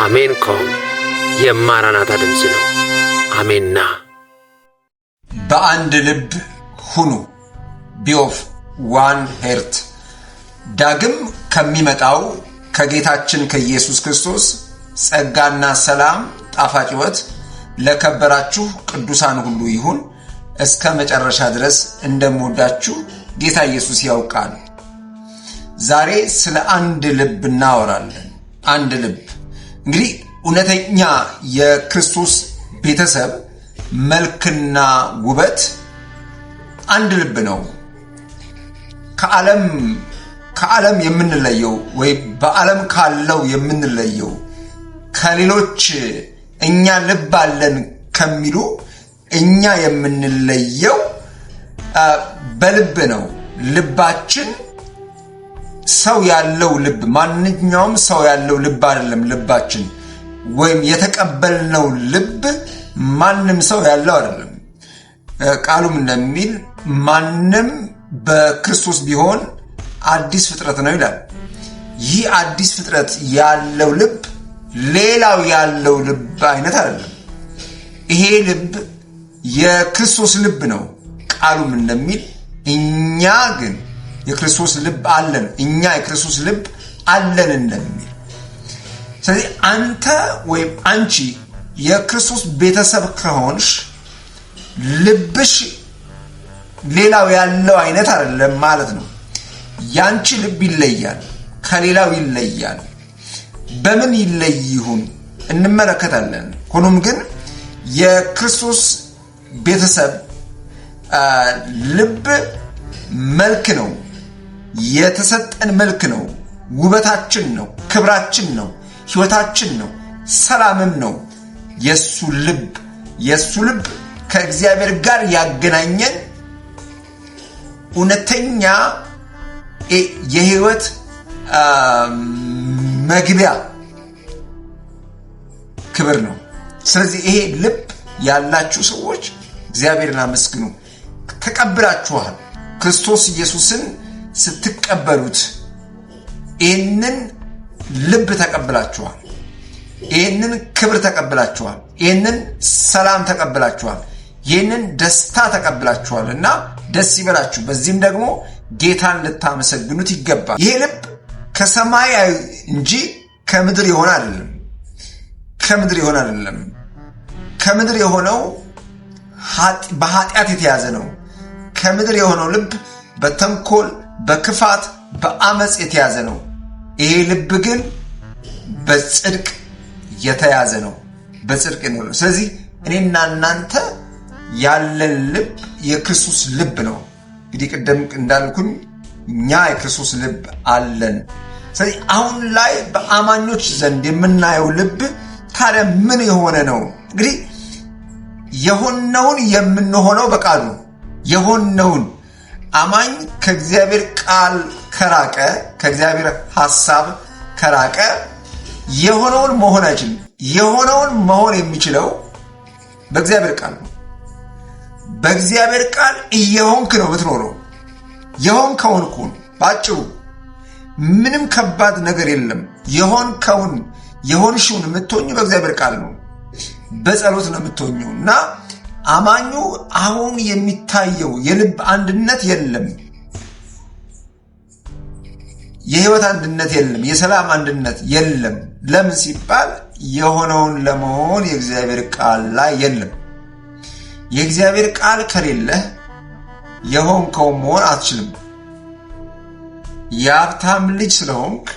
አሜን ኮም የማራናታ ድምፅ ነው። አሜንና በአንድ ልብ ሁኑ ቢ ኦፍ ዋን ሄርት። ዳግም ከሚመጣው ከጌታችን ከኢየሱስ ክርስቶስ ጸጋና ሰላም ጣፋጭ ሕይወት ለከበራችሁ ቅዱሳን ሁሉ ይሁን። እስከ መጨረሻ ድረስ እንደምወዳችሁ ጌታ ኢየሱስ ያውቃል። ዛሬ ስለ አንድ ልብ እናወራለን። አንድ ልብ እንግዲህ እውነተኛ የክርስቶስ ቤተሰብ መልክና ውበት አንድ ልብ ነው። ከዓለም የምንለየው ወይ በዓለም ካለው የምንለየው ከሌሎች እኛ ልብ አለን ከሚሉ እኛ የምንለየው በልብ ነው። ልባችን ሰው ያለው ልብ ማንኛውም ሰው ያለው ልብ አይደለም። ልባችን ወይም የተቀበልነው ልብ ማንም ሰው ያለው አይደለም። ቃሉም እንደሚል ማንም በክርስቶስ ቢሆን አዲስ ፍጥረት ነው ይላል። ይህ አዲስ ፍጥረት ያለው ልብ ሌላው ያለው ልብ አይነት አይደለም። ይሄ ልብ የክርስቶስ ልብ ነው። ቃሉም እንደሚል እኛ ግን የክርስቶስ ልብ አለን፣ እኛ የክርስቶስ ልብ አለን እንደሚል። ስለዚህ አንተ ወይም አንቺ የክርስቶስ ቤተሰብ ከሆንሽ ልብሽ ሌላው ያለው አይነት አይደለም ማለት ነው። ያንቺ ልብ ይለያል፣ ከሌላው ይለያል። በምን ይለይ ይሁን እንመለከታለን። ሆኖም ግን የክርስቶስ ቤተሰብ ልብ መልክ ነው፣ የተሰጠን መልክ ነው፣ ውበታችን ነው፣ ክብራችን ነው፣ ሕይወታችን ነው፣ ሰላምም ነው። የሱ ልብ ከእግዚአብሔር ጋር ያገናኘን እውነተኛ የሕይወት መግቢያ ክብር ነው። ስለዚህ ይሄ ልብ ያላችሁ ሰዎች እግዚአብሔርን አመስግኑ። ተቀብላችኋል። ክርስቶስ ኢየሱስን ስትቀበሉት ይህንን ልብ ተቀብላችኋል። ይህንን ክብር ተቀብላችኋል። ይህንን ሰላም ተቀብላችኋል። ይህንን ደስታ ተቀብላችኋል እና ደስ ይበላችሁ። በዚህም ደግሞ ጌታን ልታመሰግኑት ይገባል። ይሄ ልብ ከሰማይ እንጂ ከምድር የሆነ አይደለም። ከምድር የሆነው በኃጢአት የተያዘ ነው። ከምድር የሆነው ልብ በተንኮል፣ በክፋት፣ በአመፅ የተያዘ ነው። ይሄ ልብ ግን በጽድቅ የተያዘ ነው። በጽድቅ ነው። ስለዚህ እኔና እናንተ ያለን ልብ የክርስቶስ ልብ ነው። እንግዲህ ቅድም እንዳልኩኝ እኛ የክርስቶስ ልብ አለን። ስለዚህ አሁን ላይ በአማኞች ዘንድ የምናየው ልብ ታዲያ ምን የሆነ ነው? እንግዲህ የሆነውን የምንሆነው በቃሉ የሆነውን አማኝ ከእግዚአብሔር ቃል ከራቀ፣ ከእግዚአብሔር ሐሳብ ከራቀ የሆነውን መሆን አይችልም። የሆነውን መሆን የሚችለው በእግዚአብሔር ቃል ነው። በእግዚአብሔር ቃል እየሆንክ ነው የምትኖረው። የሆንከውን እኮ ነው ባጭሩ። ምንም ከባድ ነገር የለም። የሆንሽውን የምትሆኙ በእግዚአብሔር ቃል ነው፣ በጸሎት ነው የምትሆኙ እና አማኙ አሁን የሚታየው የልብ አንድነት የለም፣ የህይወት አንድነት የለም፣ የሰላም አንድነት የለም። ለምን ሲባል የሆነውን ለመሆን የእግዚአብሔር ቃል ላይ የለም። የእግዚአብሔር ቃል ከሌለህ የሆንከው መሆን አትችልም። የሀብታም ልጅ ስለሆንክ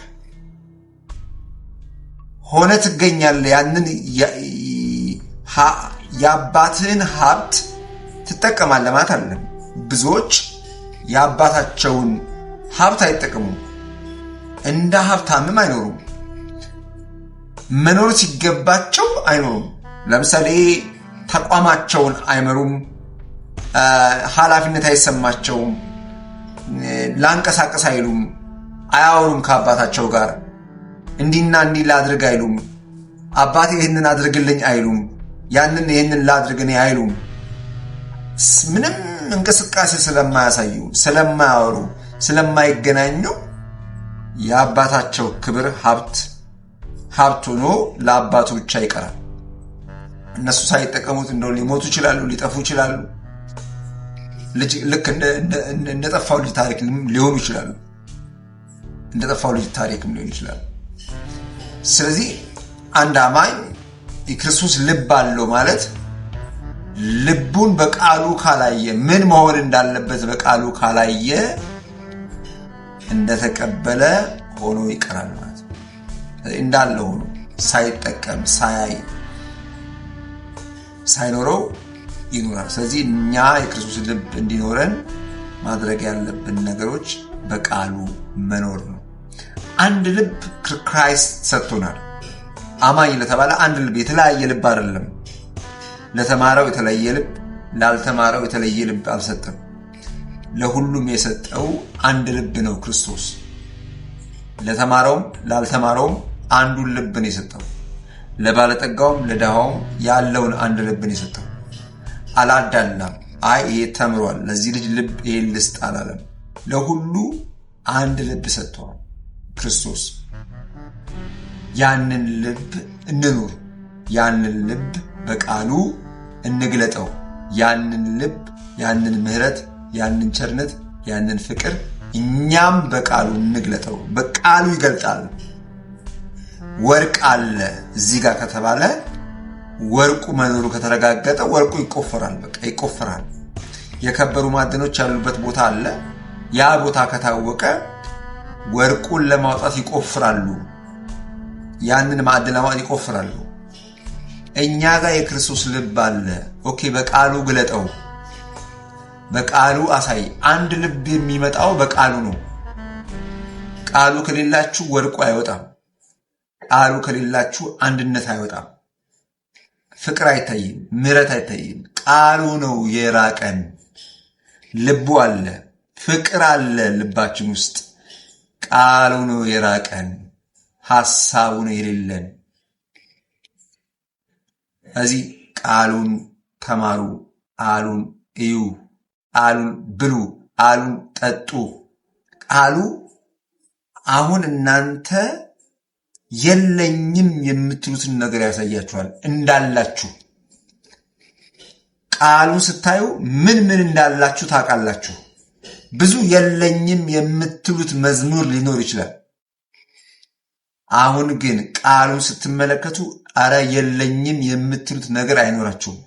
ሆነ ትገኛለህ። ያንን የአባትህን ሀብት ትጠቀማለህ ማለት አይደለም። ብዙዎች የአባታቸውን ሀብት አይጠቀሙም፣ እንደ ሀብታምም አይኖሩም። መኖር ሲገባቸው አይኖሩም። ለምሳሌ ተቋማቸውን አይመሩም፣ ኃላፊነት አይሰማቸውም፣ ላንቀሳቀስ አይሉም፣ አያወሩም ከአባታቸው ጋር እንዲና እንዲህ ላድርግ አይሉም። አባቴ ይህንን አድርግልኝ አይሉም፣ ይህንን ላድርግ እኔ አይሉም። ምንም እንቅስቃሴ ስለማያሳዩ፣ ስለማያወሩ፣ ስለማይገናኙ የአባታቸው ክብር ሀብት ሀብት ሆኖ ለአባቱ ብቻ ይቀራል። እነሱ ሳይጠቀሙት እንደው ሊሞቱ ይችላሉ፣ ሊጠፉ ይችላሉ። ልክ እንደጠፋው ልጅ ታሪክ ሊሆኑ ይችላሉ። እንደጠፋው ልጅ ታሪክም ሊሆን ይችላል። ስለዚህ አንድ አማኝ የክርስቶስ ልብ አለው ማለት ልቡን በቃሉ ካላየ፣ ምን መሆን እንዳለበት በቃሉ ካላየ እንደተቀበለ ሆኖ ይቀራል ማለት ነው። እንዳለ ሆኖ ሳይጠቀም ሳያይ ሳይኖረው ይኖራል። ስለዚህ እኛ የክርስቶስ ልብ እንዲኖረን ማድረግ ያለብን ነገሮች በቃሉ መኖር ነው። አንድ ልብ ክራይስት ሰጥቶናል። አማኝ ለተባለ አንድ ልብ፣ የተለያየ ልብ አይደለም። ለተማረው የተለየ ልብ፣ ላልተማረው የተለየ ልብ አልሰጠም። ለሁሉም የሰጠው አንድ ልብ ነው ክርስቶስ። ለተማረውም ላልተማረውም አንዱን ልብ ነው የሰጠው። ለባለጠጋውም ለድሃውም ያለውን አንድ ልብ ነው የሰጠው። አላዳላም። አይ ይሄ ተምሯል ለዚህ ልጅ ልብ ይሄን ልስጥ አላለም። ለሁሉ አንድ ልብ ሰጥቷል ክርስቶስ። ያንን ልብ እንኑር። ያንን ልብ በቃሉ እንግለጠው። ያንን ልብ፣ ያንን ምህረት፣ ያንን ቸርነት፣ ያንን ፍቅር እኛም በቃሉ እንግለጠው። በቃሉ ይገልጣል። ወርቅ አለ እዚህ ጋር ከተባለ ወርቁ መኖሩ ከተረጋገጠ ወርቁ ይቆፈራል። በቃ ይቆፈራል። የከበሩ ማዕድኖች ያሉበት ቦታ አለ። ያ ቦታ ከታወቀ ወርቁን ለማውጣት ይቆፍራሉ። ያንን ማዕድን ለማውጣት ይቆፍራሉ። እኛ ጋር የክርስቶስ ልብ አለ። ኦኬ፣ በቃሉ ግለጠው፣ በቃሉ አሳይ። አንድ ልብ የሚመጣው በቃሉ ነው። ቃሉ ከሌላችሁ ወርቁ አይወጣም። ቃሉ ከሌላችሁ አንድነት አይወጣም። ፍቅር አይታይም፣ ምሕረት አይታይም። ቃሉ ነው የራቀን። ልቡ አለ፣ ፍቅር አለ ልባችን ውስጥ። ቃሉ ነው የራቀን፣ ሐሳቡ ነው የሌለን። እዚህ ቃሉን ተማሩ፣ ቃሉን እዩ፣ ቃሉን ብሉ፣ ቃሉን ጠጡ። ቃሉ አሁን እናንተ የለኝም የምትሉትን ነገር ያሳያችኋል እንዳላችሁ። ቃሉን ስታዩ ምን ምን እንዳላችሁ ታውቃላችሁ። ብዙ የለኝም የምትሉት መዝሙር ሊኖር ይችላል። አሁን ግን ቃሉን ስትመለከቱ አረ የለኝም የምትሉት ነገር አይኖራችሁም።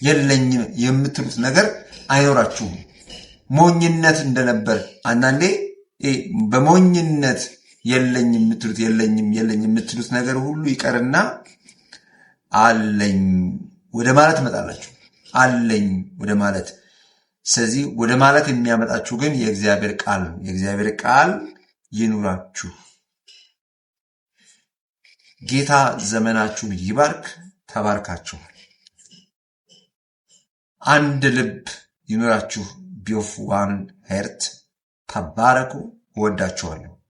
የለኝም የምትሉት ነገር አይኖራችሁም። ሞኝነት እንደነበር አንዳንዴ በሞኝነት የለኝ የምትሉት የምትሉት ነገር ሁሉ ይቀርና አለኝ ወደ ማለት ትመጣላችሁ። አለኝ ወደ ማለት። ስለዚህ ወደ ማለት የሚያመጣችሁ ግን የእግዚአብሔር ቃል ነው። የእግዚአብሔር ቃል ይኑራችሁ። ጌታ ዘመናችሁን ይባርክ። ተባርካችኋል። አንድ ልብ ይኑራችሁ። ቢኦፍ ዋን ሄርት። ተባረኩ። እወዳችኋለሁ።